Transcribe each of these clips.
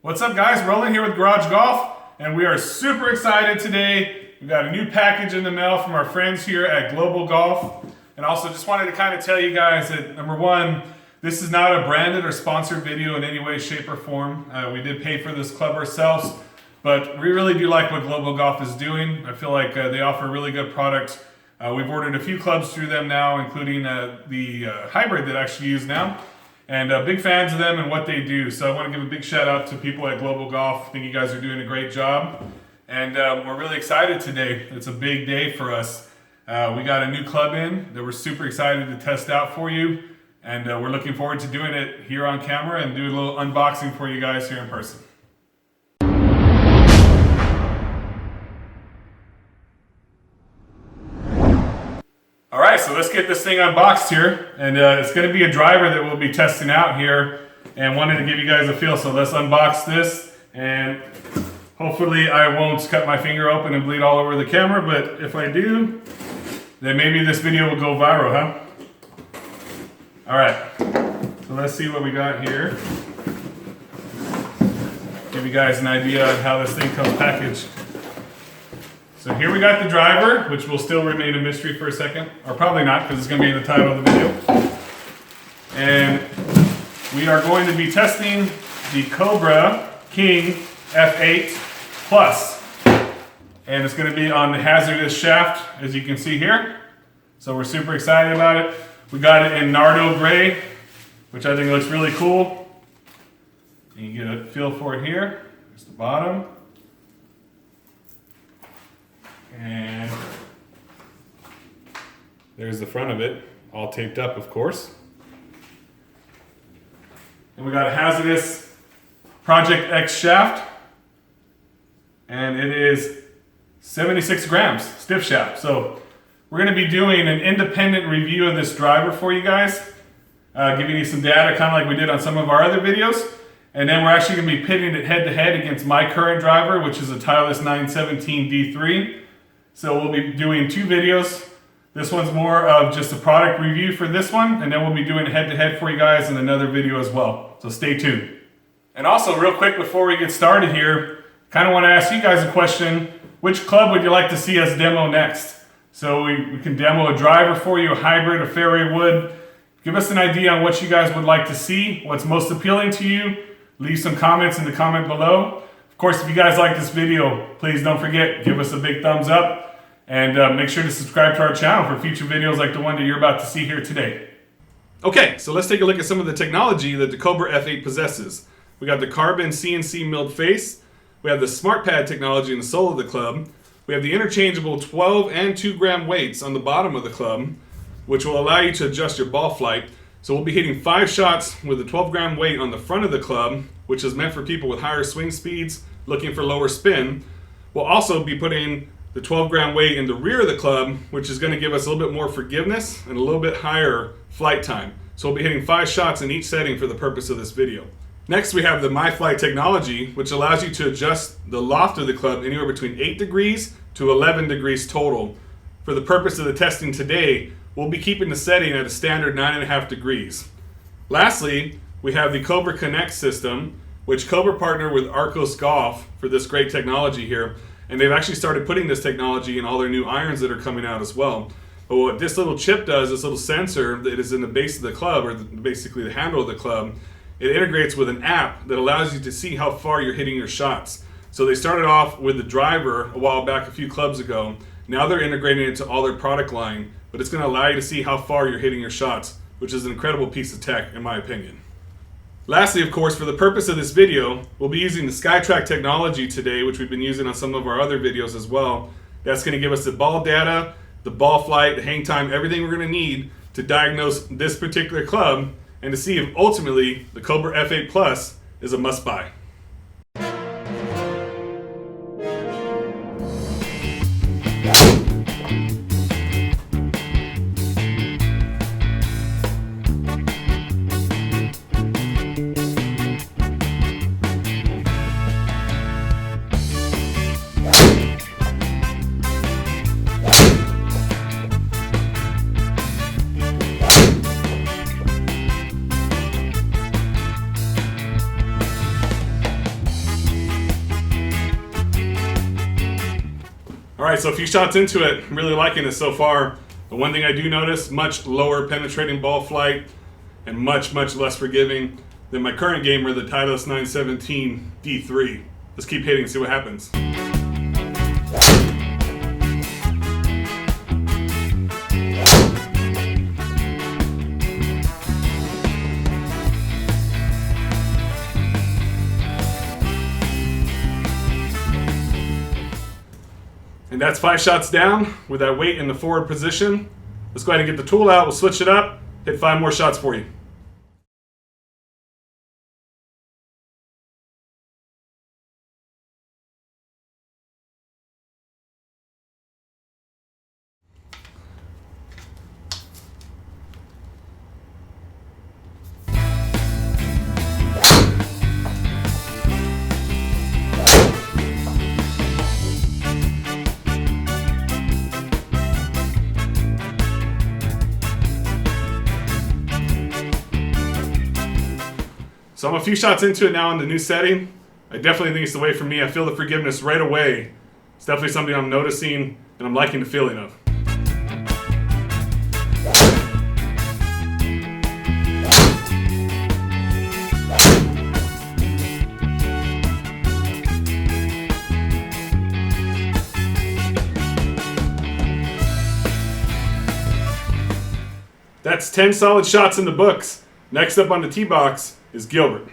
What's up guys, Roland here with Garage Golf, and we are super excited today. We got a new package in the mail from our friends here at Global Golf. And also just wanted to kind of tell you guys that number one, this is not a branded or sponsored video in any way, shape, or form. We did pay for this club ourselves, but we really do like what Global Golf is doing. I feel like they offer a really good product. We've ordered a few clubs through them now, including the hybrid that I actually use now. And big fans of them and what they do. So I want to give a big shout out to people at Global Golf. I think you guys are doing a great job. And we're really excited today. It's a big day for us. We got a new club in that we're super excited to test out for you. And we're looking forward to doing it here on camera and do a little unboxing for you guys here in person. All right, so let's get this thing unboxed here. And it's gonna be a driver that we'll be testing out here and wanted to give you guys a feel. So let's unbox this and hopefully I won't cut my finger open and bleed all over the camera, but if I do, then maybe this video will go viral, huh? All right, so let's see what we got here. Give you guys an idea of how this thing comes packaged. So here we got the driver, which will still remain a mystery for a second, or probably not, because it's going to be in the title of the video. And we are going to be testing the Cobra King F8 Plus. And it's going to be on the hazardous shaft, as you can see here. So we're super excited about it. We got it in Nardo Gray, which I think looks really cool. And you get a feel for it here. There's the bottom. And there's the front of it, all taped up, of course. And we got a hazardous Project X shaft. And it is 76 grams, stiff shaft. So we're going to be doing an independent review of this driver for you guys. Giving you some data, kind of like we did on some of our other videos. And then we're actually going to be pitting it head to head against my current driver, which is a Titleist 917 D3. So we'll be doing two videos. This one's more of just a product review for this one, and then we'll be doing a head-to-head for you guys in another video as well. So stay tuned. And also, real quick before we get started here, kind of want to ask you guys a question. Which club would you like to see us demo next? So we can demo a driver for you, a hybrid, a fairway wood. Give us an idea on what you guys would like to see, what's most appealing to you. Leave some comments in the comment below. Of course, if you guys like this video, please don't forget, give us a big thumbs up. And make sure to subscribe to our channel for future videos like the one that you're about to see here today. Okay, so let's take a look at some of the technology that the Cobra F8 possesses. We got the carbon CNC milled face. We have the smart pad technology in the sole of the club. We have the interchangeable 12 and 2 gram weights on the bottom of the club, which will allow you to adjust your ball flight. So we'll be hitting 5 shots with a 12 gram weight on the front of the club, which is meant for people with higher swing speeds looking for lower spin. We'll also be putting the 12 gram weight in the rear of the club, which is going to give us a little bit more forgiveness and a little bit higher flight time. So we'll be hitting 5 shots in each setting for the purpose of this video. Next we have the MyFlight technology, which allows you to adjust the loft of the club anywhere between 8 degrees to 11 degrees total. For the purpose of the testing today, we'll be keeping the setting at a standard 9.5 degrees. Lastly, we have the Cobra Connect system, which Cobra partnered with Arcos Golf for this great technology here. And they've actually started putting this technology in all their new irons that are coming out as well. But what this little chip does, this little sensor that is in the base of the club, or basically the handle of the club, it integrates with an app that allows you to see how far you're hitting your shots. So they started off with the driver a while back, a few clubs ago. Now they're integrating it into all their product line, but it's going to allow you to see how far you're hitting your shots, which is an incredible piece of tech in my opinion. Lastly, of course, for the purpose of this video, we'll be using the SkyTrack technology today, which we've been using on some of our other videos as well. That's going to give us the ball data, the ball flight, the hang time, everything we're going to need to diagnose this particular club and to see if ultimately the Cobra F8 Plus is a must-buy. All right, so a few shots into it, I'm really liking this so far. The one thing I do notice, much lower penetrating ball flight and much less forgiving than my current gamer, the Titleist 917 D3. Let's keep hitting and see what happens. And that's 5 shots down with that weight in the forward position. Let's go ahead and get the tool out. We'll switch it up, hit 5 more shots for you. So I'm a few shots into it now in the new setting. I definitely think it's the way for me. I feel the forgiveness right away. It's definitely something I'm noticing and I'm liking the feeling of. That's 10 solid shots in the books. Next up on the tee box is Gilbert.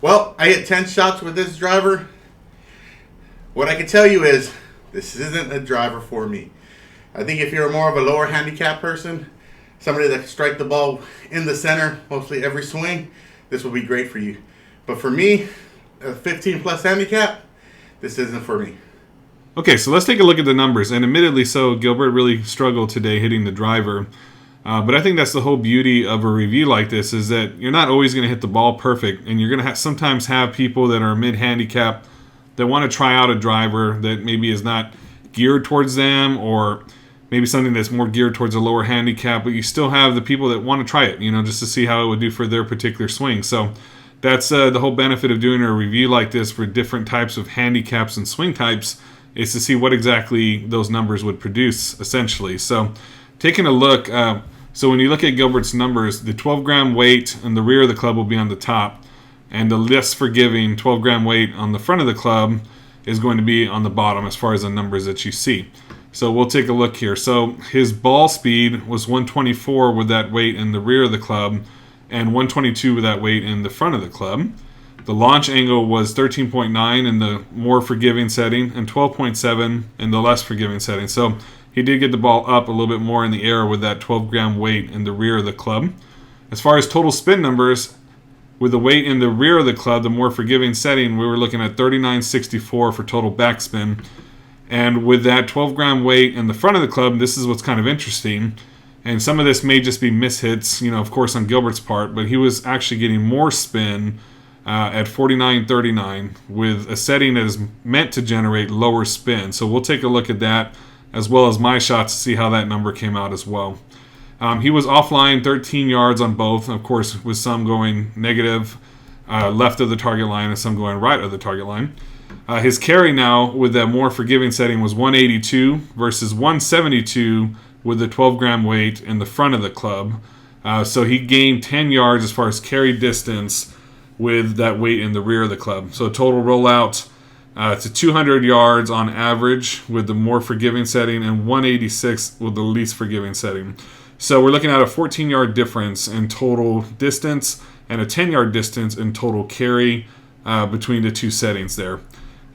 Well, I hit 10 shots with this driver. What I can tell you is this isn't a driver for me. I think if you're more of a lower handicap person, somebody that can strike the ball in the center mostly every swing, this will be great for you. But for me, a 15 plus handicap, this isn't for me. Okay, so let's take a look at the numbers. And admittedly so, Gilbert really struggled today hitting the driver. But I think that's the whole beauty of a review like this, is that you're not always going to hit the ball perfect, and you're going to sometimes have people that are mid-handicap that want to try out a driver that maybe is not geared towards them, or maybe something that's more geared towards a lower handicap, but you still have the people that want to try it, just to see how it would do for their particular swing. So that's the whole benefit of doing a review like this for different types of handicaps and swing types, is to see what exactly those numbers would produce, essentially. So taking a look... So when you look at Gilbert's numbers, the 12-gram weight in the rear of the club will be on the top, and the less forgiving 12-gram weight on the front of the club is going to be on the bottom as far as the numbers that you see. So we'll take a look here. So his ball speed was 124 with that weight in the rear of the club, and 122 with that weight in the front of the club. The launch angle was 13.9 in the more forgiving setting and 12.7 in the less forgiving setting. So he did get the ball up a little bit more in the air with that 12-gram weight in the rear of the club. As far as total spin numbers, with the weight in the rear of the club, the more forgiving setting, we were looking at 39.64 for total backspin. And with that 12-gram weight in the front of the club, this is what's kind of interesting. And some of this may just be mishits, of course, on Gilbert's part, but he was actually getting more spin at 49.39 with a setting that is meant to generate lower spin. So we'll take a look at that, as well as my shots, to see how that number came out as well. He was offline 13 yards on both, of course, with some going negative left of the target line and some going right of the target line. His carry now with that more forgiving setting was 182 versus 172 with the 12-gram weight in the front of the club. So he gained 10 yards as far as carry distance with that weight in the rear of the club. So total rollout to 200 yards on average with the more forgiving setting, and 186 with the least forgiving setting. So we're looking at a 14-yard difference in total distance and a 10-yard distance in total carry between the two settings there.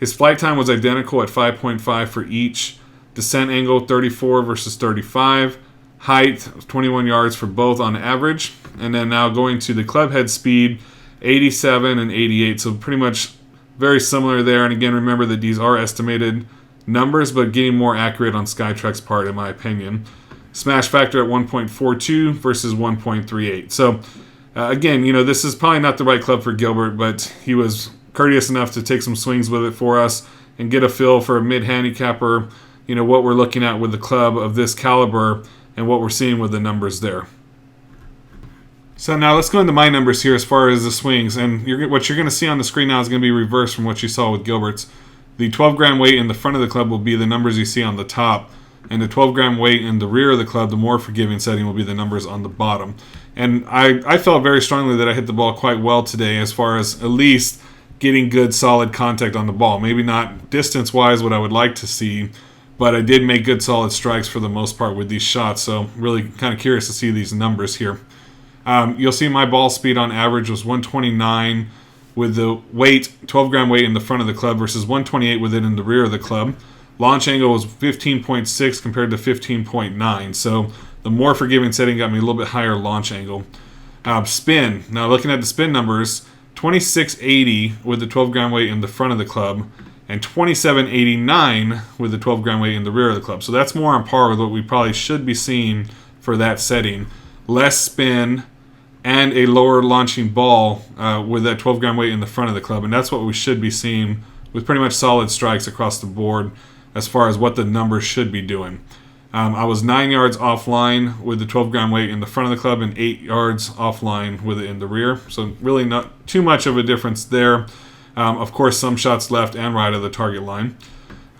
His flight time was identical at 5.5 for each. Descent angle 34 versus 35. Height 21 yards for both on average. And then now going to the club head speed, 87 and 88. So pretty much very similar there. And again, remember that these are estimated numbers, but getting more accurate on Skytrek's part, in my opinion. Smash factor at 1.42 versus 1.38. So again, this is probably not the right club for Gilbert, but he was courteous enough to take some swings with it for us and get a feel for a mid-handicapper, what we're looking at with the club of this caliber and what we're seeing with the numbers there. So now let's go into my numbers here as far as the swings. And what you're going to see on the screen now is going to be reversed from what you saw with Gilbert's. The 12-gram weight in the front of the club will be the numbers you see on the top. And the 12-gram weight in the rear of the club, the more forgiving setting, will be the numbers on the bottom. And I felt very strongly that I hit the ball quite well today as far as at least getting good, solid contact on the ball. Maybe not distance-wise what I would like to see, but I did make good, solid strikes for the most part with these shots. So really kind of curious to see these numbers here. You'll see my ball speed on average was 129 with the weight, 12-gram weight in the front of the club versus 128 with it in the rear of the club. Launch angle was 15.6 compared to 15.9. So the more forgiving setting got me a little bit higher launch angle. Spin. Now looking at the spin numbers, 2680 with the 12-gram weight in the front of the club and 2789 with the 12-gram weight in the rear of the club. So that's more on par with what we probably should be seeing for that setting. Less spin and a lower launching ball with that 12-gram weight in the front of the club. And that's what we should be seeing with pretty much solid strikes across the board as far as what the numbers should be doing. I was 9 yards offline with the 12-gram weight in the front of the club and 8 yards offline with it in the rear. So really not too much of a difference there. Of course, some shots left and right of the target line.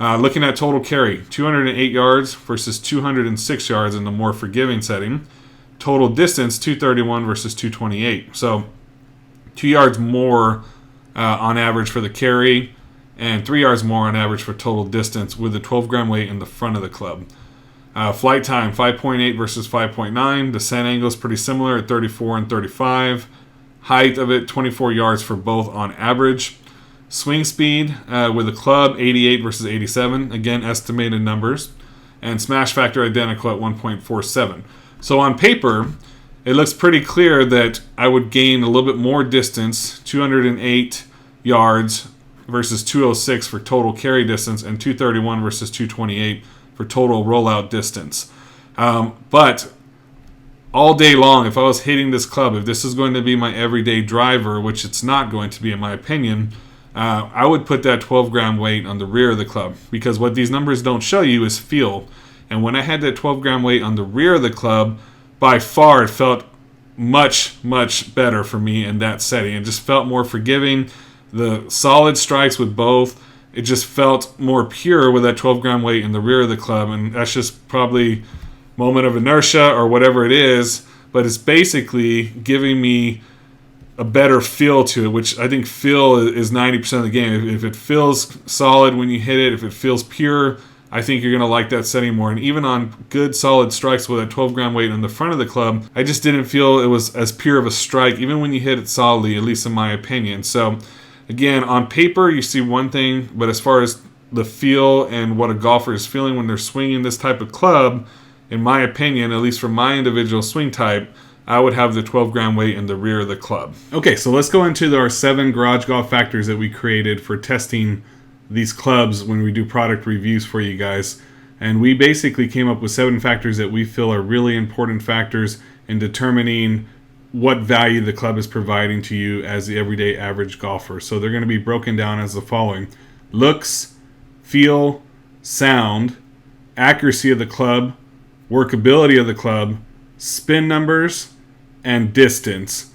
Looking at total carry, 208 yards versus 206 yards in the more forgiving setting. Total distance, 231 versus 228. So 2 yards more on average for the carry and 3 yards more on average for total distance with the 12-gram weight in the front of the club. Flight time, 5.8 versus 5.9. Descent angle is pretty similar at 34 and 35. Height of it, 24 yards for both on average. Swing speed with the club, 88 versus 87. Again, estimated numbers. And smash factor identical at 1.47. So on paper, it looks pretty clear that I would gain a little bit more distance, 208 yards versus 206 for total carry distance and 231 versus 228 for total rollout distance. But all day long, if I was hitting this club, if this is going to be my everyday driver, which it's not going to be in my opinion, I would put that 12-gram weight on the rear of the club, because what these numbers don't show you is feel. And when I had that 12-gram weight on the rear of the club, by far it felt much, much better for me in that setting. It just felt more forgiving. The solid strikes with both, it just felt more pure with that 12-gram weight in the rear of the club. And that's just probably moment of inertia or whatever it is, but it's basically giving me a better feel to it, which I think feel is 90% of the game. If it feels solid when you hit it, if it feels pure, I think you're going to like that setting more. And even on good solid strikes with a 12-gram weight in the front of the club, I just didn't feel it was as pure of a strike, even when you hit it solidly, at least in my opinion. So again, on paper, you see one thing, but as far as the feel and what a golfer is feeling when they're swinging this type of club, in my opinion, at least for my individual swing type, I would have the 12-gram weight in the rear of the club. Okay, so let's go into our 7 garage golf factors that we created for testing these clubs when we do product reviews for you guys. And we basically came up with 7 factors that we feel are really important factors in determining what value the club is providing to you as the everyday average golfer. So they're going to be broken down as the following: looks, feel, sound, accuracy of the club, workability of the club, spin numbers, and distance.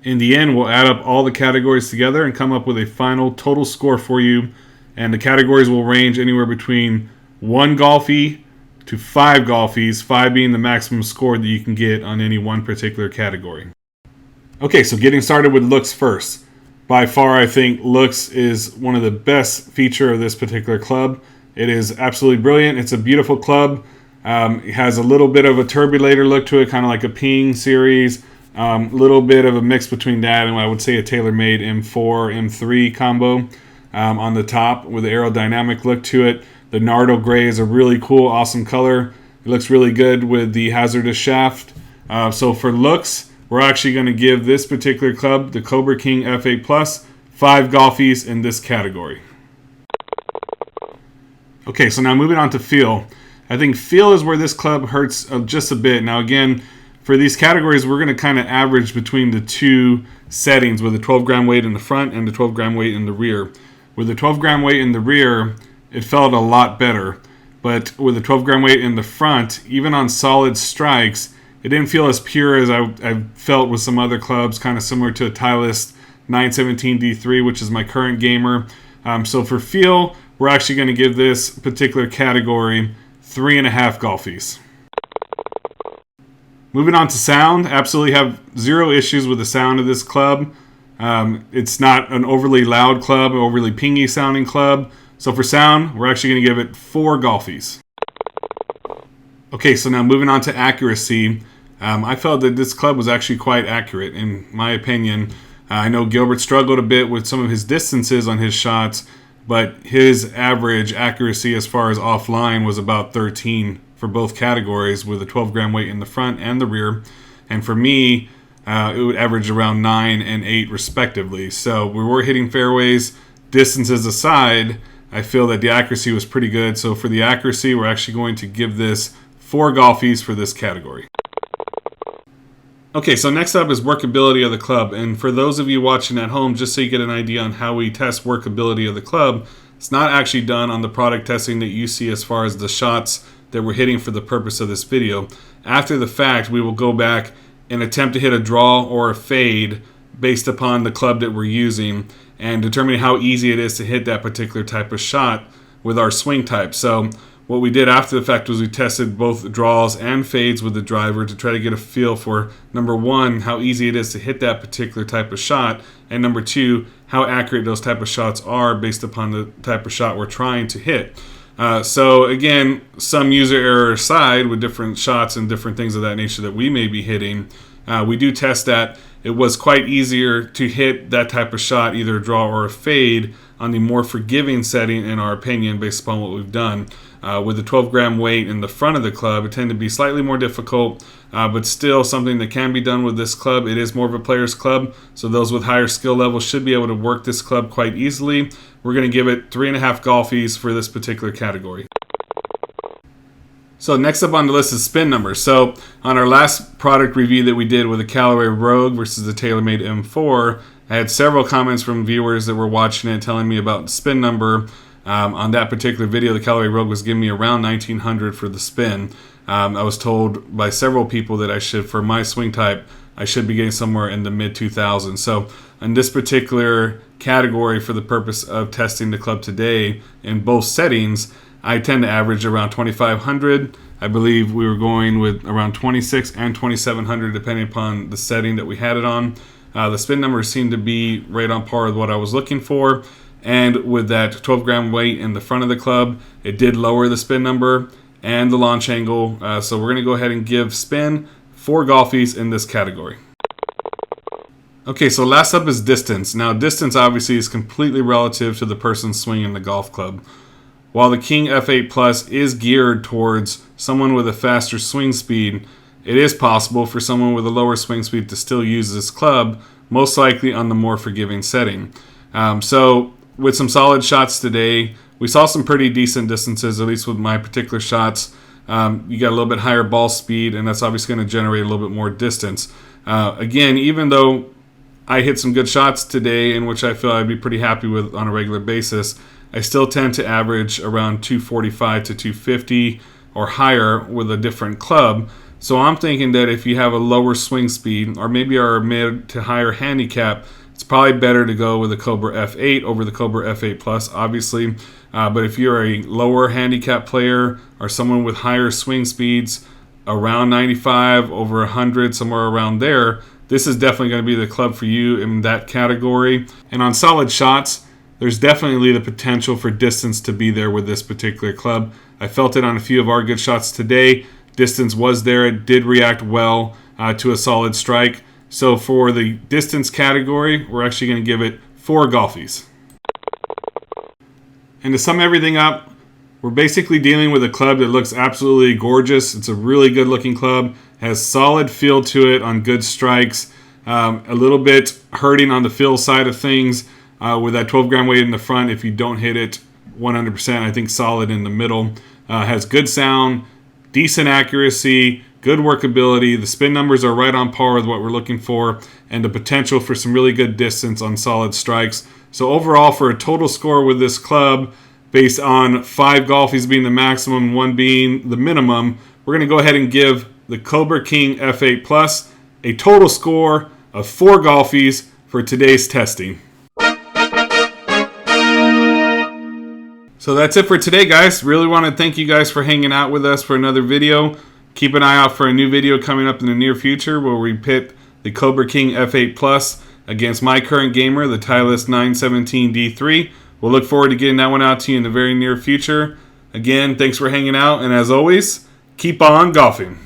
In the end, we'll add up all the categories together and come up with a final total score for you. And the categories will range anywhere between 1 golfie to 5 golfies, 5 being the maximum score that you can get on any one particular category. Okay, so getting started with looks first. By far, I think looks is one of the best feature of this particular club. It is absolutely brilliant. It's a beautiful club. It has a little bit of a turbulator look to it, kind of like a Ping series. A little bit of a mix between that and I would say a TaylorMade M4, M3 combo. on the top with the aerodynamic look to it. The Nardo Gray is a really cool, awesome color. It looks really good with the hazardous shaft. So for looks, we're actually going to give this particular club, the Cobra King F8 Plus, 5 golfies in this category. Okay, so now moving on to feel. I think feel is where this club hurts just a bit. Now again, for these categories, we're going to kind of average between the two settings with the 12 gram weight in the front and the 12 gram weight in the rear. With the 12 gram weight in the rear, it felt a lot better. But with the 12 gram weight in the front, even on solid strikes, it didn't feel as pure as I felt with some other clubs, kind of similar to a Titleist 917 D3, which is my current gamer. So for feel, we're actually going to give this particular category 3.5 golfies. Moving on to sound, absolutely have zero issues with the sound of this club. It's not an overly loud club, overly pingy sounding club. So for sound, we're actually going to give it 4 golfies. Okay, so now moving on to accuracy. I felt that this club was actually quite accurate, in my opinion. I know Gilbert struggled a bit with some of his distances on his shots, but his average accuracy as far as offline was about 13 for both categories with a 12 gram weight in the front and the rear. And for me, it would average around 9 and 8 respectively. So we were hitting fairways. Distances aside, I feel that the accuracy was pretty good. So for the accuracy, we're actually going to give this 4 golfies for this category. Okay, so next up is workability of the club. And for those of you watching at home, just so you get an idea on how we test workability of the club, it's not actually done on the product testing that you see as far as the shots that we're hitting for the purpose of this video. After the fact, we will go back and attempt to hit a draw or a fade based upon the club that we're using and determine how easy it is to hit that particular type of shot with our swing type. So what we did after the fact was we tested both draws and fades with the driver to try to get a feel for, number one, how easy it is to hit that particular type of shot, and number two, how accurate those type of shots are based upon the type of shot we're trying to hit. So again, some user error aside with different shots and different things of that nature that we may be hitting, we do test that. It was quite easier to hit that type of shot, either a draw or a fade, on the more forgiving setting in our opinion based upon what we've done. With the 12 gram weight in the front of the club, it tended to be slightly more difficult, but still something that can be done with this club. It is more of a player's club, so those with higher skill levels should be able to work this club quite easily. We're going to give it 3.5 golfies for this particular category. So next up on the list is spin numbers. So on our last product review that we did with the Callaway Rogue versus the TaylorMade M4, I had several comments from viewers that were watching it telling me about the spin number. On that particular video, the Callaway Rogue was giving me around 1900 for the spin. I was told by several people that I should, for my swing type, I should be getting somewhere in the mid 2000s. So in this particular category, for the purpose of testing the club today in both settings, I tend to average around 2500. I believe we were going with around 26 and 2700 depending upon the setting that we had it on. The spin numbers seem to be right on par with what I was looking for. And with that 12 gram weight in the front of the club, it did lower the spin number and the launch angle. So we're going to go ahead and give spin 4 golfies in this category. Okay, so last up is distance. Now distance obviously is completely relative to the person swinging the golf club. While the King F8 Plus is geared towards someone with a faster swing speed, it is possible for someone with a lower swing speed to still use this club, most likely on the more forgiving setting. So with some solid shots today, we saw some pretty decent distances, at least with my particular shots. You got a little bit higher ball speed, and that's obviously going to generate a little bit more distance. Again, even though I hit some good shots today, in which I feel I'd be pretty happy with on a regular basis, I still tend to average around 245 to 250 or higher with a different club. So I'm thinking that if you have a lower swing speed, or maybe our mid to higher handicap, it's probably better to go with the Cobra F8 over the Cobra F8 Plus, obviously. But if you're a lower handicap player or someone with higher swing speeds, around 95, over 100, somewhere around there, this is definitely going to be the club for you in that category. And on solid shots, there's definitely the potential for distance to be there with this particular club. I felt it on a few of our good shots today. Distance was there. It did react well to a solid strike. So for the distance category, we're actually going to give it 4 golfies. And to sum everything up, we're basically dealing with a club that looks absolutely gorgeous. It's a really good looking club, has solid feel to it on good strikes, a little bit hurting on the feel side of things with that 12 gram weight in the front if you don't hit it 100%. I think solid in the middle. Has good sound, decent accuracy, good workability. The spin numbers are right on par with what we're looking for, and the potential for some really good distance on solid strikes. So overall, for a total score with this club, based on 5 golfies being the maximum and 1 being the minimum, we're going to go ahead and give the Cobra King F8 Plus a total score of 4 golfies for today's testing. So that's it for today, guys. Really want to thank you guys for hanging out with us for another video. Keep an eye out for a new video coming up in the near future where we pit the Cobra King F8 Plus against my current gamer, the Titleist 917D3. We'll look forward to getting that one out to you in the very near future. Again, thanks for hanging out, and as always, keep on golfing.